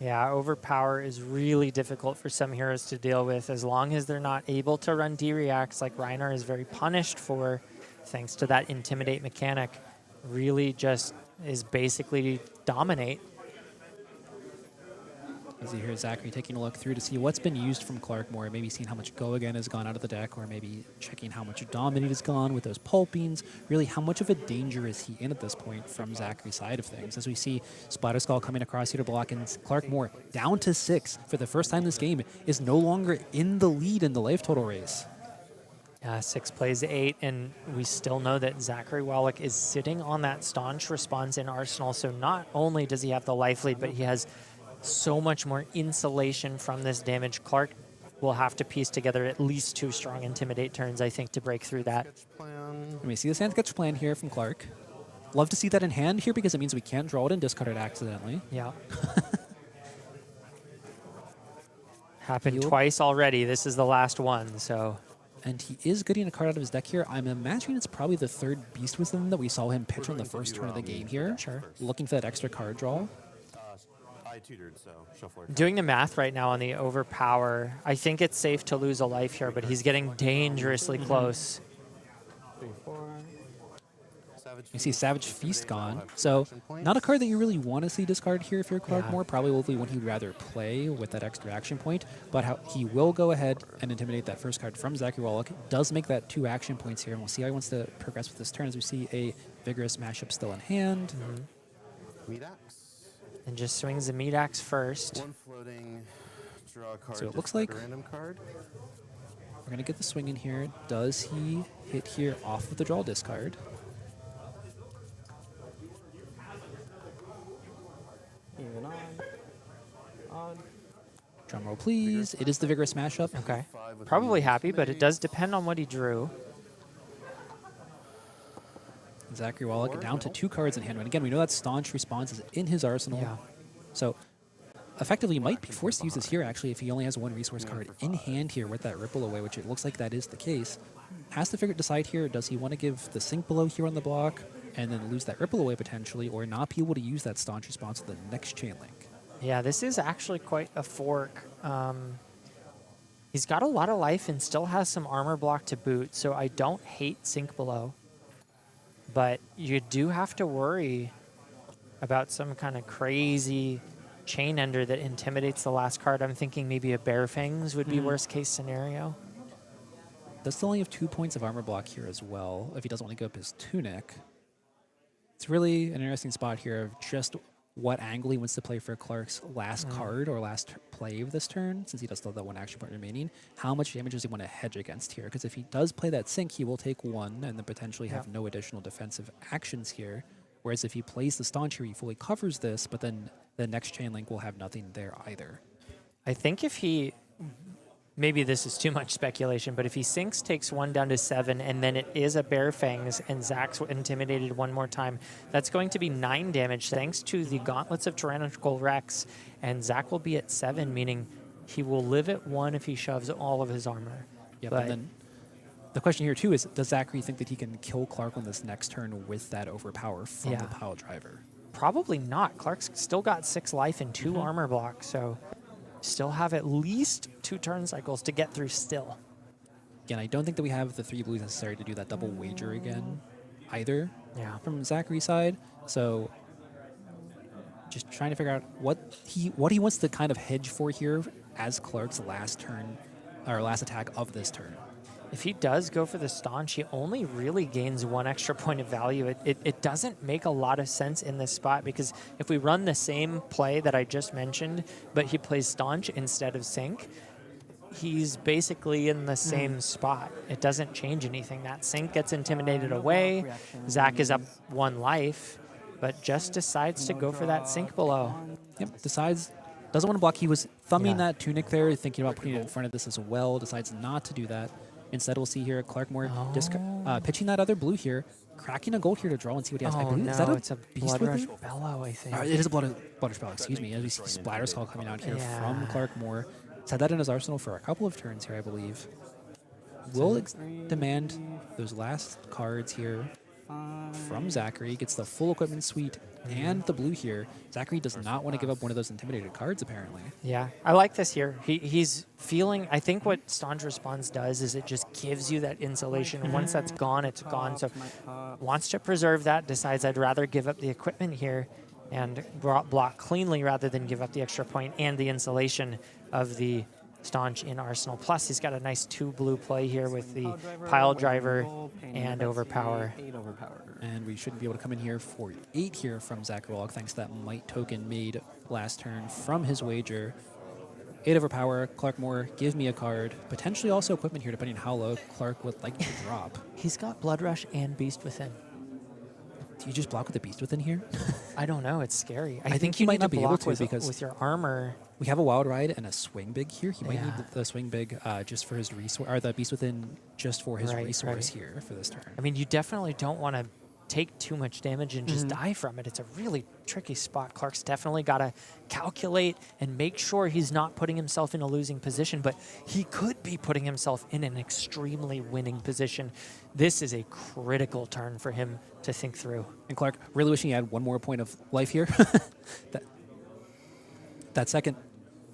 Yeah, Overpower is really difficult for some heroes to deal with as long as they're not able to run D-Reacts like Rhinar is very punished for, thanks to that Intimidate mechanic. Really just is basically dominate. As you hear Zachary taking a look through to see what's been used from Clark more, maybe seeing how much Go Again has gone out of the deck, or maybe checking how much Dominate has gone with those pulpings. Really, how much of a danger is he in at this point from Zachary's side of things? As we see Splatter Skull coming across here to block, and Clark Moore down to 6 for the first time this game is no longer in the lead in the life total race. 6 plays 8, and we still know that Zachary Wallach is sitting on that staunch response in Arsenal, so not only does he have the life lead, but he has so much more insulation from this damage. Clark will have to piece together at least 2 strong Intimidate turns, I think, to break through that. And we see the Sand Sketch Plan here from Clark. Love to see that in hand here because it means we can't draw it and discard it accidentally. Yeah. Happened twice already. This is the last one, so... And he is getting a card out of his deck here. I'm imagining it's probably the 3rd Beast Wisdom that we saw him pitch on the first turn of the game here. Sure. Looking for that extra card draw. I tutored, so shuffle it. Doing the math right now on the Overpower, I think it's safe to lose a life here, but he's getting dangerously close. 3, 4. You see Savage Feast gone. So not a card that you really want to see discard here if you're Clark Moore. Probably will be one he'd rather play with that extra action point. But how he will go ahead and intimidate that first card from Zachary Wallach. Does make that 2 action points here. And we'll see how he wants to progress with this turn as we see a Vigorous Mashup still in hand. Meat axe. And just swings the Meat Axe first. 1 floating, draw a card. So it looks discard like- a random card. We're going to get the swing in here. Does he hit here off of the draw discard? Even odd. Drum roll, please. It is the Vigorous Mashup. Okay. Probably happy, but it does depend on what he drew. Zachary Wallach down to 2 cards in hand. And again, we know that Staunch Response is in his arsenal. Yeah. So effectively, he might be forced to use this here, actually, if he only has 1 resource card in hand here with that Ripple Away, which it looks like that is the case. Has to decide here, does he want to give the Sink Below here on the block and then lose that Ripple Away potentially, or not be able to use that Staunch Response with the next Chain Link? Yeah, this is actually quite a fork. He's got a lot of life and still has some armor block to boot, so I don't hate Sink Below. But you do have to worry about some kind of crazy Chain Ender that intimidates the last card. I'm thinking maybe a Bear Fangs would be worst case scenario. Does still only have 2 points of armor block here as well, if he doesn't want to go up his Tunic. It's really an interesting spot here of just what angle he wants to play for Clark's last card or last play of this turn, since he does still have that 1 action point remaining. How much damage does he want to hedge against here? Because if he does play that Sink, he will take 1 and then potentially have no additional defensive actions here. Whereas if he plays the Staunch here, he fully covers this, but then the next Chain Link will have nothing there either. I think if he... Maybe this is too much speculation, but if he sinks, takes 1 down to 7, and then it is a Bear Fangs, and Zach's intimidated 1 more time, that's going to be 9 damage thanks to the Gauntlets of Tyrannical Rex, and Zach will be at 7, meaning he will live at 1 if he shoves all of his armor. Yep, But and then the question here, too, is does Zachary think that he can kill Clark on this next turn with that Overpower from the Pile Driver? probably not. Clark's still got 6 life and 2 armor blocks, so still have at least 2 turn cycles to get through still. Again, I don't think that we have the 3 blues necessary to do that double wager again. either from Zachary's side. So just trying to figure out what he wants to kind of hedge for here as Clark's last turn or last attack of this turn. If he does go for the staunch, he only really gains 1 extra point of value. It doesn't make a lot of sense in this spot, because if we run the same play that I just mentioned, but he plays staunch instead of sync, he's basically in the same spot. It doesn't change anything. That sync gets intimidated away. Zach is up 1 life, but just decides to go for that sync below. Yep, doesn't want to block. He was thumbing that tunic there, thinking about putting it in front of this as well, decides not to do that. Instead, we'll see here Clark more pitching that other blue here, cracking a gold here to draw and see what he has. I believe, no, is that it's a beast Blood Rush with it? Bellow, I think. It is a Blood Rush Bellow, excuse me. As we see Splatter Skull coming out here from Clark Moore. He's had that in his arsenal for a couple of turns here, I believe. Will demand those last cards here from Zachary. Gets the full equipment suite and the blue here. Zachary does not want to give up one of those intimidated cards, apparently. Yeah, I like this here. He's feeling, I think what Staunch Response does is it just gives you that insulation. Once that's gone, it's gone. So wants to preserve that, decides I'd rather give up the equipment here and block cleanly rather than give up the extra point and the insulation of the Staunch in Arsenal. Plus, he's got a nice 2 blue play here with the Pile Driver and Overpower. And we shouldn't be able to come in here for 8 here from Zachary Wallach, thanks to that Might token made last turn from his wager. 8 Overpower, Clark Moore, give me a card. Potentially also equipment here, depending on how low Clark would like to drop. He's got Blood Rush and Beast Within. Do you just block with the Beast Within here? I don't know. It's scary. I think you might not be able to because with your armor. We have a Wild Ride and a Swing Big here. He might need the Swing Big just for his resource, or the Beast Within just for his resource here for this turn. I mean, you definitely don't want to take too much damage and just die from it. It's a really tricky spot. Clark's definitely got to calculate and make sure he's not putting himself in a losing position, but he could be putting himself in an extremely winning position. This is a critical turn for him to think through. And Clark, really wishing he had 1 more point of life here. that second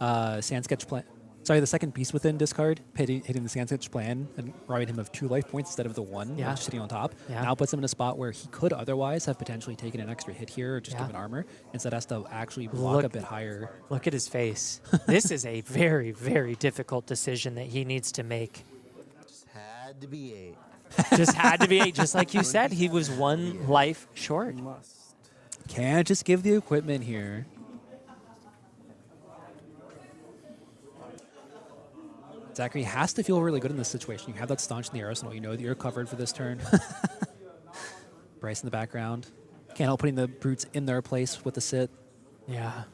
Sand Sketch plan. Sorry, the second Beast Within discard, hitting the Sand Sketch plan and robbing him of 2 life points instead of the 1, just sitting on top. Now puts him in a spot where he could otherwise have potentially taken an extra hit here or just given armor. Instead has to actually block a bit higher. Look at his face. This is a very, very difficult decision that he needs to make. Just had to be 8. Just had to be 8. Just like you said, he was 1 life short. Can't just give the equipment here. Zachary has to feel really good in this situation. You have that staunch in the arsenal. You know that you're covered for this turn. Bryce in the background. Can't help putting the brutes in their place with the sit. Yeah.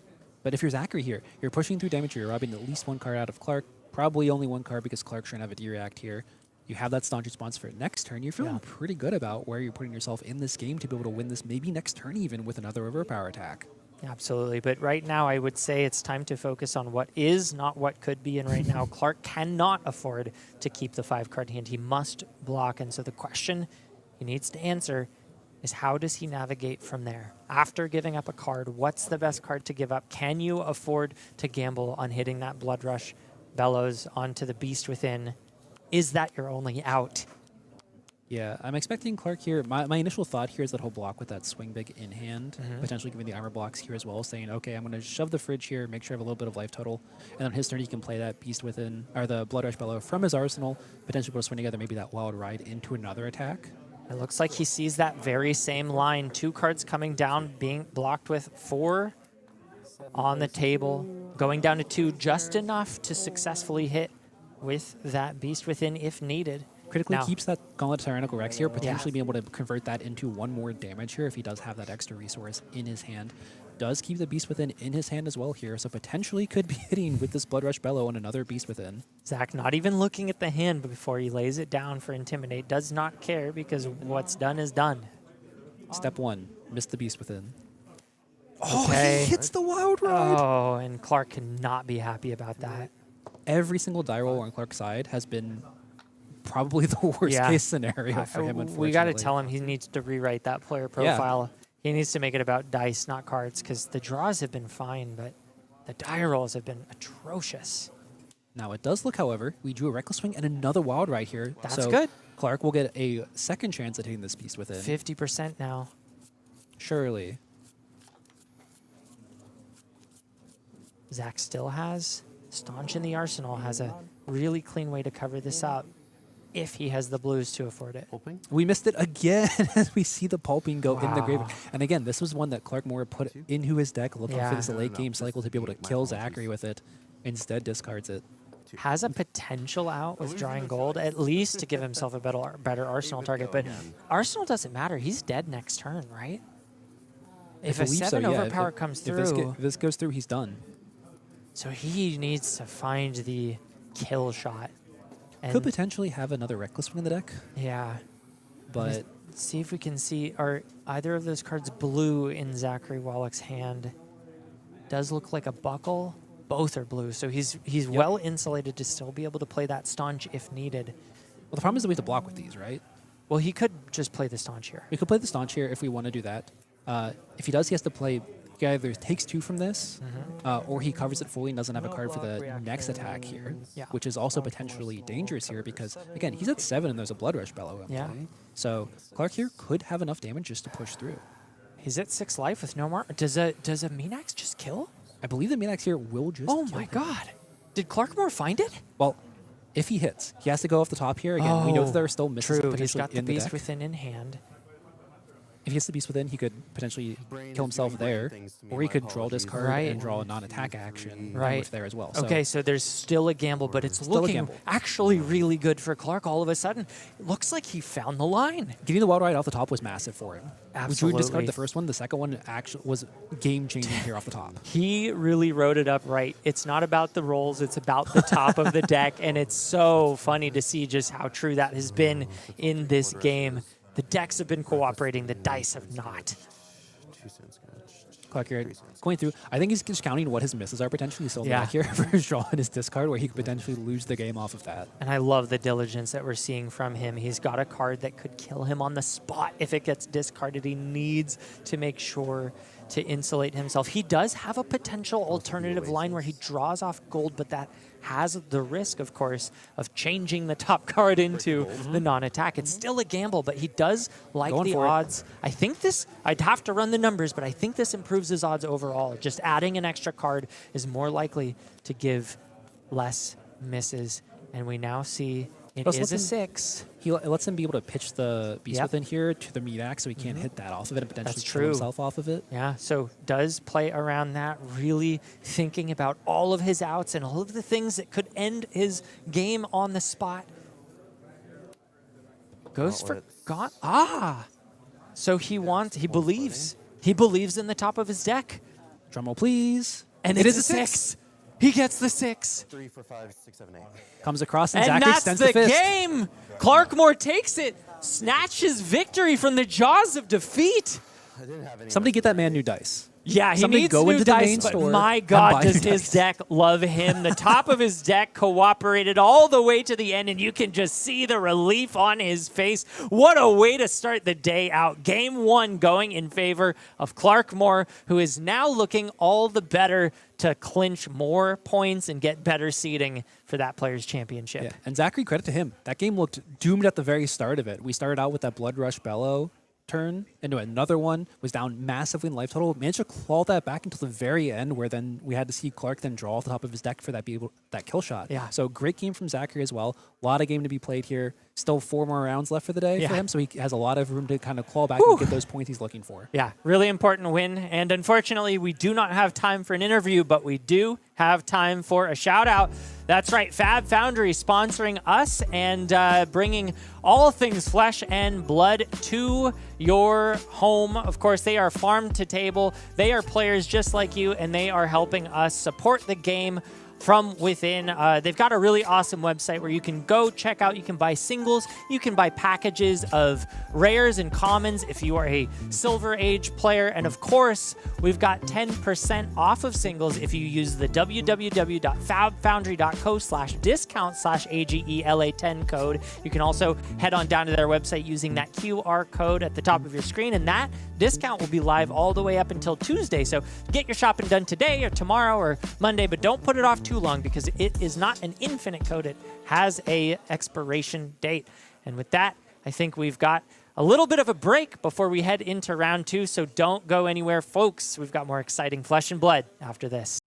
But if you're Zachary here, you're pushing through damage. You're robbing at least 1 card out of Clark. Probably only 1 card because Clark's trying to have a D-react here. You have that staunch response for next turn. You're feeling pretty good about where you're putting yourself in this game to be able to win this maybe next turn even with another overpower attack. Absolutely, but right now I would say it's time to focus on what is, not what could be, and right now Clark cannot afford to keep the 5-card hand. He must block, and so the question he needs to answer is how does he navigate from there? After giving up a card, what's the best card to give up? Can you afford to gamble on hitting that Blood Rush Bellows onto the Beast Within? Is that your only out? Yeah, I'm expecting Clark here. My initial thought here is that he'll block with that Swing Big in hand, potentially giving the armor blocks here as well, saying, okay, I'm going to shove the fridge here, make sure I have a little bit of life total, and on his turn he can play that Beast Within, or the Blood Rush Bellow from his arsenal, potentially put a swing together, maybe that Wild Ride into another attack. It looks like he sees that very same line. 2 cards coming down, being blocked with 4 on the table, going down to 2, just enough to successfully hit with that Beast Within if needed. Critically keeps that Gauntlet Tyrannical Rex here, potentially being able to convert that into 1 more damage here if he does have that extra resource in his hand. Does keep the Beast Within in his hand as well here, so potentially could be hitting with this Blood Rush Bellow and another Beast Within. Zach not even looking at the hand before he lays it down for Intimidate. Does not care because what's done is done. Step 1, missed the Beast Within. Okay. Oh, he hits the Wild Ride! Oh, and Clark cannot be happy about that. Every single die roll on Clark's side has been probably the worst case scenario for him, unfortunately. We got to tell him he needs to rewrite that player profile. He needs to make it about dice, not cards, because the draws have been fine, but the die rolls have been atrocious. Now it does look, however, we drew a Reckless Swing and another Wild Ride here. That's good. Clark will get a second chance at hitting this beast with it. 50% now. Surely. Zach still has Staunch in the arsenal, has a really clean way to cover this up if he has the blues to afford it. Pulping. We missed it again as we see the pulping go in the graveyard. And again, this was one that Clark Moore put into his deck looking for this late game cycle to be able to kill Zachary with it. Instead discards it. Has a potential out with drawing gold, at least to give himself a better Arsenal target. But Arsenal doesn't matter. He's dead next turn, right? If a 7 overpower comes through. If this goes through, he's done. So he needs to find the kill shot. And Could potentially have another Reckless one in the deck, yeah. but Let's see if we can see, are either of those cards blue in Zachary Wallach's hand? Does look like a buckle. Both are blue, so he's well insulated to still be able to play that Staunch if needed. well, the problem is that we have to block with these, right? Well, he could just play the Staunch here. We could play the Staunch here if we want to do that. If he does, he has to play. He either takes 2 from this, or he covers it fully and doesn't have a card for the next attack here, which is also potentially dangerous here because, again, he's at 7 and there's a Blood Rush Bellow in play. So Clark here could have enough damage just to push through. He's at 6 life with no more. Does a Minax just kill? I believe the Minax here will just Oh kill my him. god. Did Clark Moore find it? Well, if he hits, he has to go off the top here. Again, we know that there are still misses True, he's potentially got the in the Beast deck. Within in hand. If he gets the Beast Within, he could potentially Brain kill is himself doing great there, things to me, or he my could draw this apologies. card Right. and draw a non-attack action Right. there as well. Okay, so there's still a gamble, but it's Still a looking gamble. actually really good for Clark all of a sudden. It looks like he found the line. Getting the Wild Ride off the top was massive for him. We Absolutely. discarded the first one. The second one actually was game-changing here off the top. He really wrote it up right. It's not about the rolls, it's about the top of the deck, and it's so funny to see just how true that has been in this game. The decks have been cooperating, the dice have not. 2 cents. Clark here going through. I think he's just counting what his misses are potentially still Yeah. back here for his draw and his discard, where he could potentially lose the game off of that. And I love the diligence that we're seeing from him. He's got a card that could kill him on the spot if it gets discarded. He needs to make sure to insulate himself. He does have a potential alternative line where he draws off gold, but that has the risk, of course, of changing the top card into the non-attack. It's still a gamble, but he does like Going the for it. odds. I think this, I'd have to run the numbers, but I think this improves his odds overall. Just adding an extra card is more likely to give less misses. And we now see it Plus, is a looking- 6. It lets him be able to pitch the Beast Yep. Within here to the Minax so he can't hit that off of it and potentially That's kill true. himself off of it. Yeah, so does play around that, really thinking about all of his outs and all of the things that could end his game on the spot. Goes for Gauntlets. So he believes in the top of his deck. Drumroll, please. And it it's is a 6. He gets the 6. 3, 4, 5, 6, 7, 8. Comes across and And Zachary that's extends the the fist. game. Clark Moore takes it, snatches victory from the jaws of defeat. I didn't have any. Somebody get that man new dice. Yeah, he Somebody needs go new into the dice, main but store my and God, buy does new his dice. deck love him. The top of his deck cooperated all the way to the end, and you can just see the relief on his face. What a way to start the day out. Game 1 going in favor of Clark Moore, who is now looking all the better to clinch more points and get better seeding for that player's championship. Yeah, and Zachary, credit to him. That game looked doomed at the very start of it. We started out with that Blood Rush Bellow turn into another one, was down massively in life total, managed to claw that back until the very end, where then we had to see Clark then draw off the top of his deck for that kill shot. Yeah. So great game from Zachary as well. A lot of game to be played here. Still 4 more rounds left for the day for Yeah. him, so he has a lot of room to kind of claw back and get those points he's looking for. Yeah, really important win. And unfortunately, we do not have time for an interview, but we do have time for a shout out. That's right, Fab Foundry sponsoring us and bringing all things flesh and blood to your home. Of course, they are farm to table. They are players just like you, and they are helping us support the game from within. They've got a really awesome website where you can go check out. You can buy singles. You can buy packages of rares and commons if you are a Silver Age player. And of course, we've got 10% off of singles if you use the www.fabfoundry.co/discount/AGELA10 code. You can also head on down to their website using that QR code at the top of your screen, and that discount will be live all the way up until Tuesday. So get your shopping done today or tomorrow or Monday, but don't put it off too long because it is not an infinite code. It has a expiration date. And with that, I think we've got a little bit of a break before we head into round 2, so don't go anywhere, folks. We've got more exciting Flesh and Blood after this.